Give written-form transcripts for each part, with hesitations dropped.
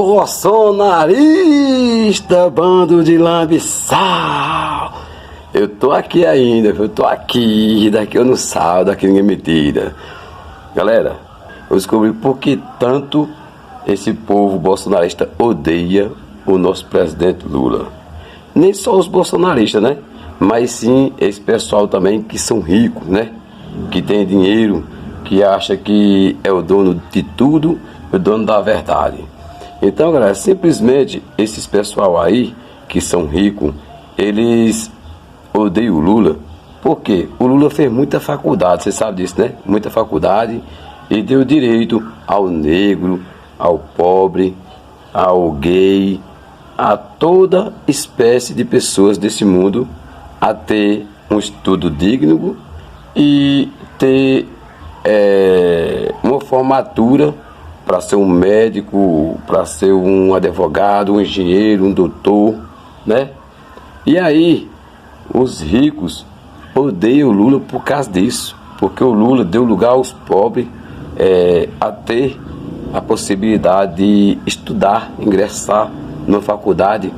Bolsonarista, bando de lambiçal. Eu tô aqui ainda, eu tô aqui, daqui eu não saio, daqui ninguém me tira. Galera, eu descobri por que tanto esse povo bolsonarista odeia o nosso presidente Lula. Nem só os bolsonaristas, né? Mas sim esse pessoal também que são ricos, né? Que tem dinheiro, que acha que é o dono de tudo, o dono da verdade. Então, galera, simplesmente esses pessoal aí que são ricos, eles odeiam o Lula. Por quê? O Lula fez muita faculdade, você sabe disso, né? Muita faculdade, e deu direito ao negro, ao pobre, ao gay, a toda espécie de pessoas desse mundo a ter um estudo digno e ter uma formatura para ser um médico, para ser um advogado, um engenheiro, um doutor, né? E aí, os ricos odeiam o Lula por causa disso, porque o Lula deu lugar aos pobres a ter a possibilidade de estudar, ingressar numa faculdade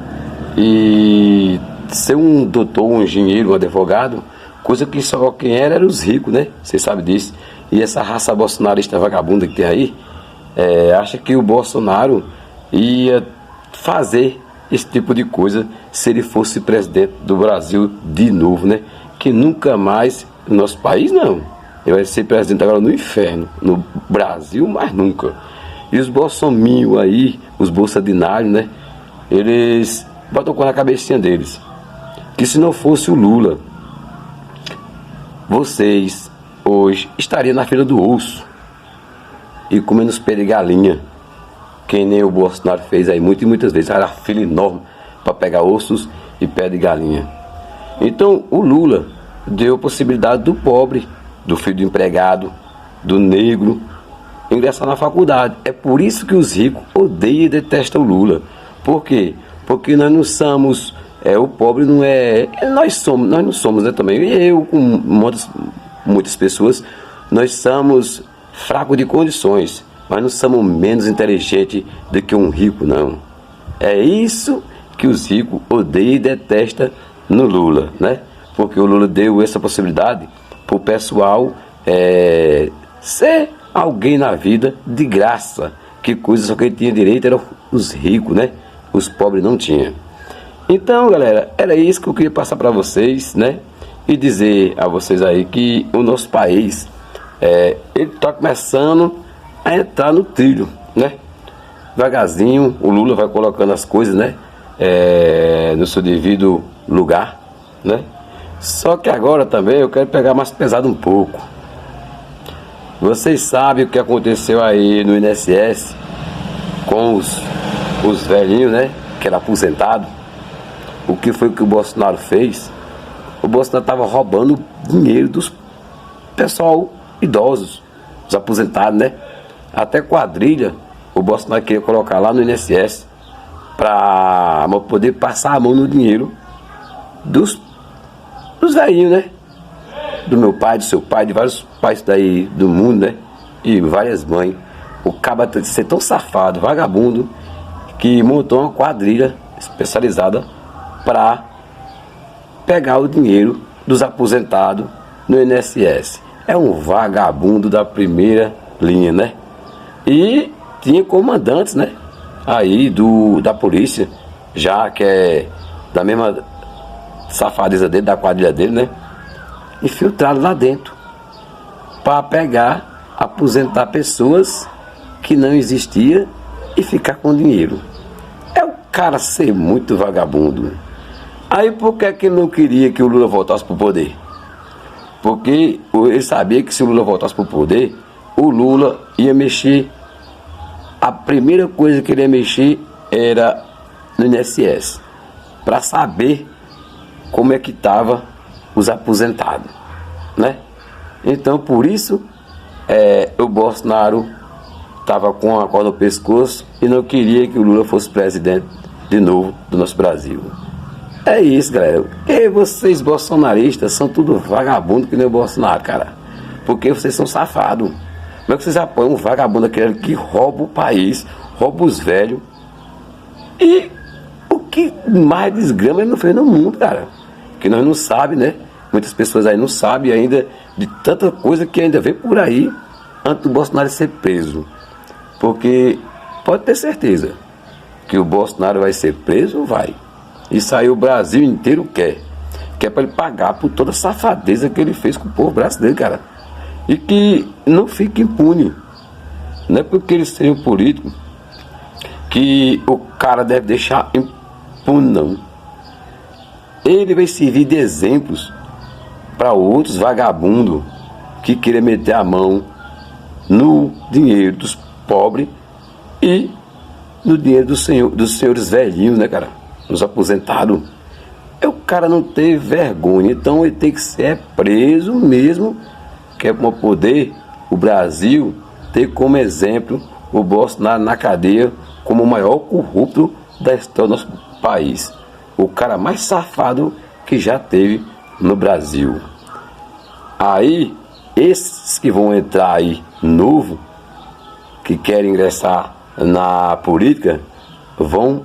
e ser um doutor, um engenheiro, um advogado, coisa que só quem era os ricos, né? Você sabe disso. E essa raça bolsonarista vagabunda que tem aí, acha que o Bolsonaro ia fazer esse tipo de coisa se ele fosse presidente do Brasil de novo, né? Que nunca mais, no nosso país não, ele vai ser presidente agora no inferno, no Brasil, mas nunca. E os bolsominhos aí, os bolsadinários, né? Eles botam com a cabecinha deles que se não fosse o Lula, vocês hoje estariam na fila do osso e comendo os pés de galinha, que nem o Bolsonaro fez aí muitas vezes. Era fila enorme para pegar ossos e pé de galinha. Então o Lula deu a possibilidade do pobre, do filho do empregado, do negro ingressar na faculdade. É por isso que os ricos odeiam e detestam o Lula. Por quê? Porque nós não somos, o pobre não é, nós não somos, né, também. Eu, com muitas pessoas, nós somos fracos de condições, mas não somos menos inteligentes do que um rico, não. É isso que os ricos odeiam e detestam no Lula, né? Porque o Lula deu essa possibilidade para o pessoal ser alguém na vida de graça, que coisa só quem tinha direito eram os ricos, né? Os pobres não tinham. Então, galera, era isso que eu queria passar para vocês, né? E dizer a vocês aí que o nosso país, ele está começando a entrar no trilho, né? Devagarzinho, o Lula vai colocando as coisas, né? No seu devido lugar, né? Só que agora também eu quero pegar mais pesado um pouco. Vocês sabem o que aconteceu aí no INSS com os velhinhos, né? Que era aposentado. O que foi que o Bolsonaro fez? O Bolsonaro estava roubando dinheiro dos pessoal idosos, os aposentados, né? Até quadrilha o Bolsonaro queria colocar lá no INSS para poder passar a mão no dinheiro dos velhinhos, né? Do meu pai, do seu pai, de vários pais daí do mundo, né? E várias mães. O caba ser tão safado, vagabundo, que montou uma quadrilha especializada para pegar o dinheiro dos aposentados no INSS. É um vagabundo da primeira linha, né? E tinha comandantes, né? Aí da polícia, já que é da mesma safadeza dele, da quadrilha dele, né? Infiltrado lá dentro para pegar, aposentar pessoas que não existiam e ficar com dinheiro. É o cara ser muito vagabundo. Aí por que ele não queria que o Lula voltasse para o poder? Porque ele sabia que se o Lula voltasse para o poder, o Lula ia mexer. A primeira coisa que ele ia mexer era no INSS, para saber como é que estava os aposentados, né? Então por isso o Bolsonaro estava com a corda no pescoço e não queria que o Lula fosse presidente de novo do nosso Brasil. É isso, galera. Porque vocês bolsonaristas são tudo vagabundo que nem o Bolsonaro, cara. Porque vocês são safados. Como é que vocês apoiam um vagabundo aquele que rouba o país, rouba os velhos, E o que mais desgrama ele não fez no mundo, cara. Que nós não sabemos, né? Muitas pessoas aí não sabem ainda de tanta coisa que ainda vem por aí antes do Bolsonaro ser preso. Porque pode ter certeza que o Bolsonaro vai ser preso, vai. Isso aí o Brasil inteiro quer. Quer para ele pagar por toda a safadeza que ele fez com o povo brasileiro, cara. E que não fique impune. Não é porque ele seja um político que o cara deve deixar impune, não. Ele vai servir de exemplos para outros vagabundos que querem meter a mão no dinheiro dos pobres e no dinheiro dos senhores velhinhos, né, cara? Nos aposentados. O cara não teve vergonha, então ele tem que ser preso mesmo, que é para poder o Brasil ter como exemplo o Bolsonaro na cadeia como o maior corrupto da história do nosso país. O cara mais safado que já teve no Brasil. Aí, esses que vão entrar aí novo, que querem ingressar na política, vão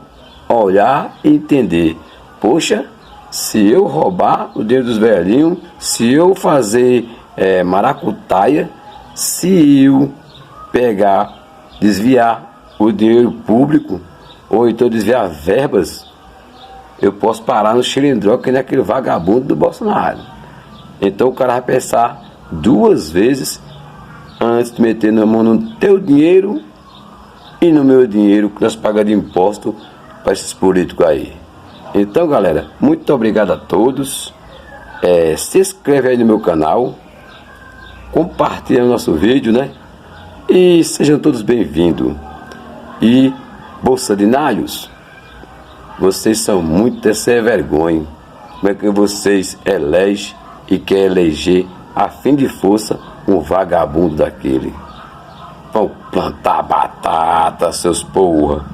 olhar e entender: poxa, se eu roubar o dinheiro dos velhinhos, se eu fazer maracutaia, se eu pegar, desviar o dinheiro público, ou então desviar verbas, eu posso parar no xilindró que nem aquele vagabundo do Bolsonaro. Então o cara vai pensar duas vezes antes de meter na mão no teu dinheiro e no meu dinheiro que nós pagamos de imposto para esses políticos aí. Então, galera, muito obrigado a todos. Se inscreve aí no meu canal, compartilha o nosso vídeo, né? E sejam todos bem-vindos. E bolsodinários, vocês são muito sem vergonha. Como é que vocês elegem e querem eleger a fim de força um vagabundo daquele? Vão plantar batata, seus porra.